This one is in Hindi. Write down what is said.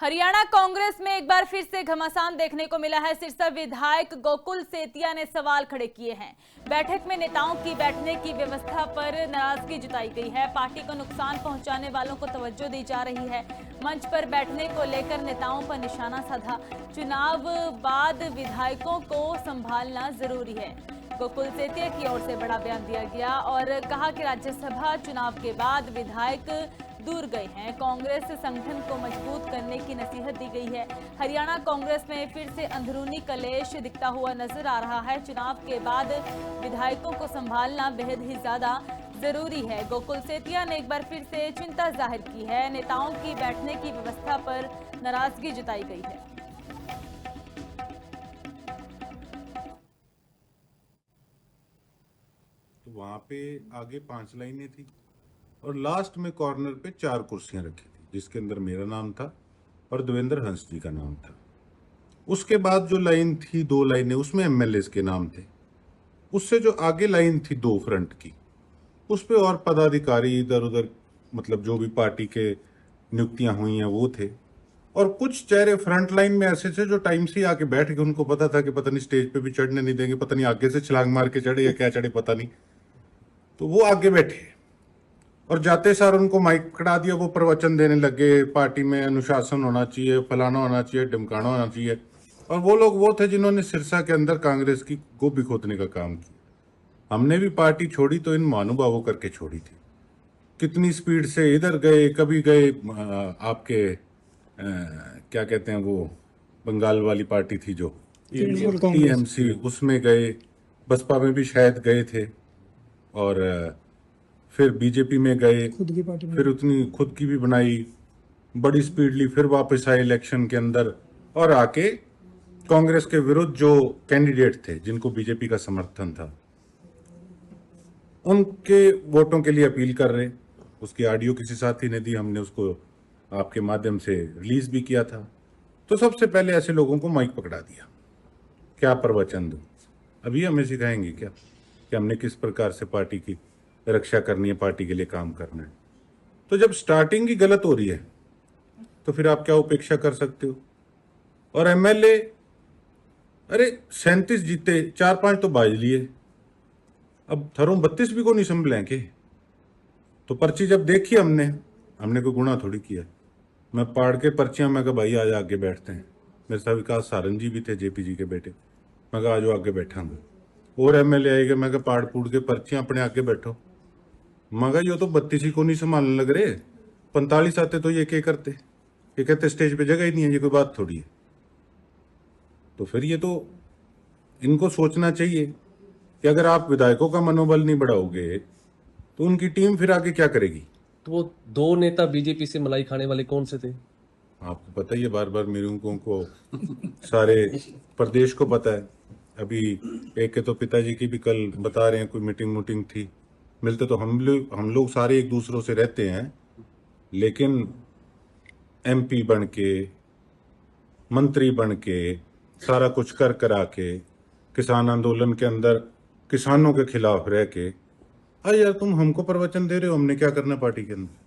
हरियाणा कांग्रेस में एक बार फिर से घमासान देखने को मिला है। सिरसा विधायक गोकुल सेतिया ने सवाल खड़े किए हैं। बैठक में नेताओं की बैठने की व्यवस्था पर नाराजगी जताई गई है। पार्टी को नुकसान पहुंचाने वालों को तवज्जो दी जा रही है। मंच पर बैठने को लेकर नेताओं पर निशाना साधा। चुनाव बाद विधायकों को संभालना जरूरी है। गोकुल सेतिया की ओर से बड़ा बयान दिया गया और कहा कि राज्यसभा चुनाव के बाद विधायक दूर गए हैं। कांग्रेस संगठन को मजबूत करने की नसीहत दी गई है। हरियाणा कांग्रेस में फिर से अंदरूनी कलेश दिखता हुआ नजर आ रहा है। चुनाव के बाद विधायकों को संभालना बेहद ही ज्यादा जरूरी है। गोकुल सेतिया ने एक बार फिर से चिंता जाहिर की है। नेताओं की बैठने की व्यवस्था पर नाराजगी जताई गई है। तो वहां पे आगे 5 लाइनें थी और लास्ट में कॉर्नर पे 4 कुर्सियां रखी थी, जिसके अंदर मेरा नाम था और देवेंद्र हंस जी का नाम था। उसके बाद जो लाइन थी 2 लाइनें, उसमें एमएलएस के नाम थे। उससे जो आगे लाइन थी 2 फ्रंट की, उस पे और पदाधिकारी इधर उधर, मतलब जो भी पार्टी के नियुक्तियां हुई हैं वो थे। और कुछ चेहरे फ्रंट लाइन में ऐसे थे जो टाइम से ही आके बैठ गए। उनको पता था कि पता नहीं स्टेज पे भी चढ़ने नहीं देंगे, पता नहीं आगे से छलांग मार के चढ़े या क्या चढ़े पता नहीं, तो वो आगे बैठे और जाते सार उनको माइक पकड़ा दिया। वो प्रवचन देने लगे, पार्टी में अनुशासन होना चाहिए, फलाना होना चाहिए, ढिमकाना होना चाहिए। और वो लोग वो थे जिन्होंने सिरसा के अंदर कांग्रेस की गोभी खोदने का काम किया। हमने भी पार्टी छोड़ी तो इन महानुभावों करके छोड़ी थी। कितनी स्पीड से इधर गए, कभी गए आपके क्या कहते हैं वो बंगाल वाली पार्टी थी जो टीएमसी, उसमें गए, बसपा में भी शायद गए थे, और फिर बीजेपी में गए, फिर उतनी खुद की भी बनाई, बड़ी स्पीड ली, फिर वापस आए इलेक्शन के अंदर और आके कांग्रेस के विरुद्ध जो कैंडिडेट थे जिनको बीजेपी का समर्थन था उनके वोटों के लिए अपील कर रहे। उसकी ऑडियो किसी साथी ने दी, हमने उसको आपके माध्यम से रिलीज भी किया था। तो सबसे पहले ऐसे लोगों को माइक पकड़ा दिया, क्या प्रवचन दूं? अभी हमें सिखाएंगे क्या कि हमने किस प्रकार से पार्टी की रक्षा करनी है, पार्टी के लिए काम करना है? तो जब स्टार्टिंग ही गलत हो रही है तो फिर आप क्या उपेक्षा कर सकते हो? और एमएलए, अरे 37 जीते, 4-5 तो बाज लिए, अब थरों 32 भी को नहीं संभले के। तो पर्ची जब देखी हमने कोई गुना थोड़ी किया। मैं पाड़ के पर्चियां, मैं कहा भाई आज आगे बैठते हैं। मेरे साथ विकास सारंग जी भी थे, जेपी के बेटे। मैं कहा आज आगे बैठांगा। और एमएलए आएगा, मैं कहा पाड़ पूड़ के पर्चियां अपने आगे बैठो। मगर ये तो 32 ही को नहीं संभालने लग रहे, 45 आते तो ये क्या करते? ये कहते स्टेज पे जगह ही नहीं है, ये कोई बात थोड़ी है। तो फिर ये तो इनको सोचना चाहिए कि अगर आप विधायकों का मनोबल नहीं बढ़ाओगे तो उनकी टीम फिर आगे क्या करेगी? तो वो 2 नेता बीजेपी से मलाई खाने वाले कौन से थे? आपको पता ही है, बार बार मेरे को सारे प्रदेश को पता है। अभी एक के तो पिताजी की भी कल बता रहे हैं कोई मीटिंग थी। मिलते तो हम लोग सारे एक दूसरों से रहते हैं, लेकिन एमपी बन के, मंत्री बन के, सारा कुछ करा के, किसान आंदोलन के अंदर किसानों के खिलाफ रह के, अरे यार तुम हमको प्रवचन दे रहे हो, हमने क्या करना पार्टी के अंदर?